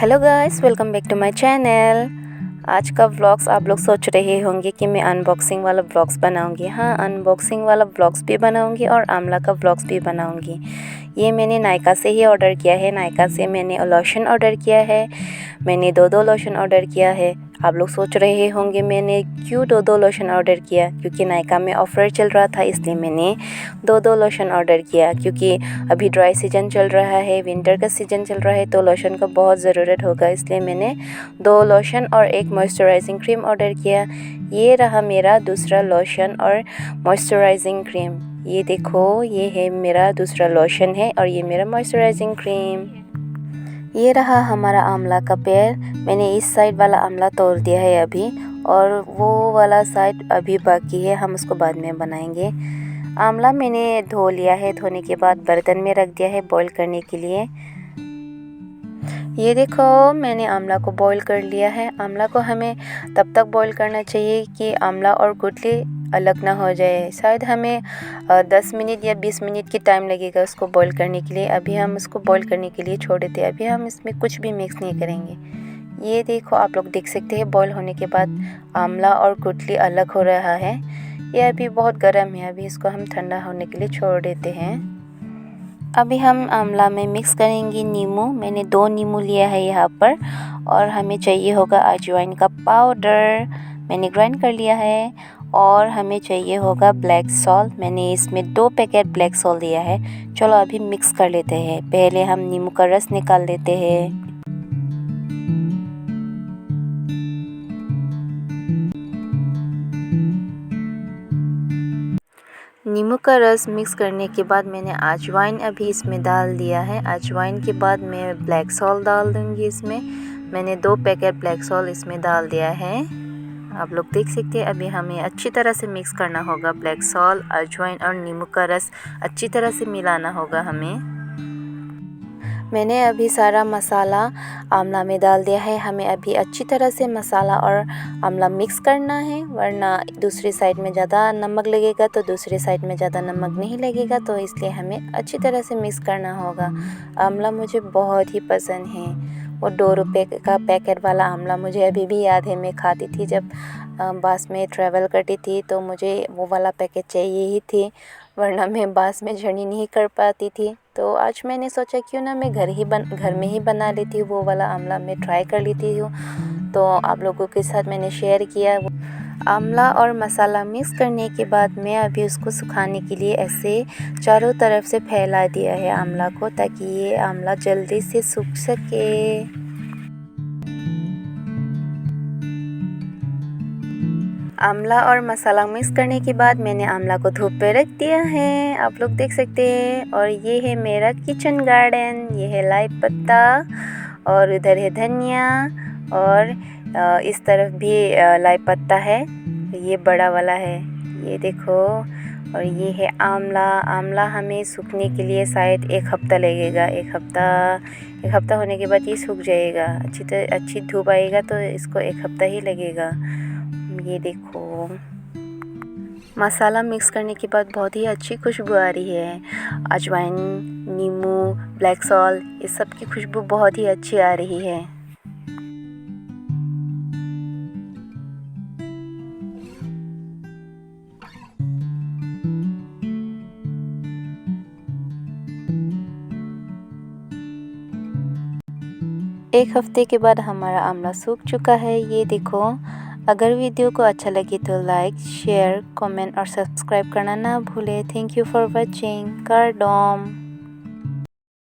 Hello guys, welcome back to my channel. आज का vlogs आप लोग सोच रहे होंगे कि मैं अनबॉक्सिंग वाला व्लॉग्स बनाऊंगी। हाँ, अनबॉक्सिंग वाला व्लॉग्स भी बनाऊंगी और आमला का व्लॉग्स भी बनाऊंगी। ये मैंने नायका से ही ऑर्डर किया है। नायका से मैंने लोशन ऑर्डर किया है। मैंने दो लोशन ऑर्डर किया है। आप लोग सोच रहे होंगे मैंने क्यों दो लोशन ऑर्डर किया, क्योंकि नायका में ऑफ़र चल रहा था, इसलिए मैंने दो लोशन ऑर्डर किया। क्योंकि अभी ड्राई सीजन चल रहा है, विंटर का सीजन चल रहा है, तो लोशन का बहुत ज़रूरत होगा, इसलिए मैंने 2 लोशन और 1 मॉइस्चराइजिंग क्रीम ऑर्डर किया। ये रहा मेरा दूसरा लोशन और मॉइस्चराइजिंग क्रीम। ये देखो, ये है मेरा दूसरा लोशन है और ये मेरा मॉइस्चराइजिंग क्रीम। ये रहा हमारा आंवला का पेड़। मैंने इस साइड वाला आंवला तोड़ दिया है अभी, और वो वाला साइड अभी बाकी है, हम उसको बाद में बनाएंगे। आंवला मैंने धो लिया है। धोने के बाद बर्तन में रख दिया है बॉईल करने के लिए। ये देखो, मैंने आंवला को बॉईल कर लिया है। आंवला को हमें तब तक बॉईल करना चाहिए कि आंवला और गुठली अलग ना हो जाए। शायद हमें 10 मिनट या 20 मिनट की टाइम लगेगा उसको बॉईल करने के लिए। अभी हम उसको बॉईल करने के लिए छोड़ देते हैं। अभी हम इसमें कुछ भी मिक्स नहीं करेंगे। ये देखो, आप लोग देख सकते हैं बॉईल होने के बाद आंवला और गुठली अलग हो रहा है। ये अभी बहुत गर्म है, अभी इसको हम ठंडा होने के लिए छोड़ देते हैं। अभी हम आंवला में मिक्स करेंगे नींबू। मैंने 2 नींबू लिया है यहाँ पर, और हमें चाहिए होगा अजवाइन का पाउडर, मैंने ग्राइंड कर लिया है। और हमें चाहिए होगा ब्लैक सॉल्ट, मैंने इसमें 2 पैकेट ब्लैक सॉल्ट लिया है। चलो अभी मिक्स कर लेते हैं। पहले हम नींबू का रस निकाल लेते हैं। नींबू का रस मिक्स करने के बाद मैंने अजवाइन अभी इसमें डाल दिया है। अजवाइन के बाद मैं ब्लैक सॉल्ट डाल दूँगी इसमें। मैंने 2 पैकेट ब्लैक सॉल्ट इसमें डाल दिया है। आप लोग देख सकते हैं। अभी हमें अच्छी तरह से मिक्स करना होगा। ब्लैक सॉल्ट, अजवाइन और नींबू का रस अच्छी तरह से मिलाना होगा हमें। मैंने अभी सारा मसाला आंवला में डाल दिया है। हमें अभी अच्छी तरह से मसाला और आंवला मिक्स करना है, वरना दूसरी साइड में ज़्यादा नमक लगेगा तो दूसरी साइड में ज़्यादा नमक नहीं लगेगा, तो इसलिए हमें अच्छी तरह से मिक्स करना होगा। आंवला मुझे बहुत ही पसंद है। वो 2 रुपये का पैकेट वाला आंवला मुझे अभी भी याद है। मैं खाती थी जब बस में ट्रैवल करती थी, तो मुझे वो वाला पैकेट चाहिए ही थी, वरना मैं बस में जर्नी नहीं कर पाती थी। तो आज मैंने सोचा क्यों ना मैं घर में ही बना लेती हूँ। वो वाला आंवला मैं ट्राई कर लेती हूँ, तो आप लोगों के साथ मैंने शेयर किया। आंवला और मसाला मिक्स करने के बाद मैं अभी उसको सुखाने के लिए ऐसे चारों तरफ से फैला दिया है आंवला को, ताकि ये आंवला जल्दी से सूख सके। आंवला और मसाला मिक्स करने के बाद मैंने आंवला को धूप पे रख दिया है, आप लोग देख सकते हैं। और ये है मेरा किचन गार्डन। ये है लाई पत्ता, और उधर है धनिया, और इस तरफ भी लाई पत्ता है। ये बड़ा वाला है, ये देखो। और ये है आंवला। आंवला हमें सूखने के लिए शायद 1 हफ्ता लगेगा। 1 हफ्ता होने के बाद ये सूख जाएगा। अच्छी धूप आएगा तो इसको 1 हफ्ता ही लगेगा। ये देखो, मसाला मिक्स करने के बाद बहुत ही अच्छी खुशबू आ रही है। अजवाइन, नींबू, ब्लैक सॉल्ट, इस सब की खुशबू बहुत ही अच्छी आ रही है। एक हफ्ते के बाद हमारा आंवला सूख चुका है, ये देखो। अगर वीडियो को अच्छा लगे तो लाइक, शेयर, कमेंट और सब्सक्राइब करना ना भूले। Thank you for watching. कारडोम।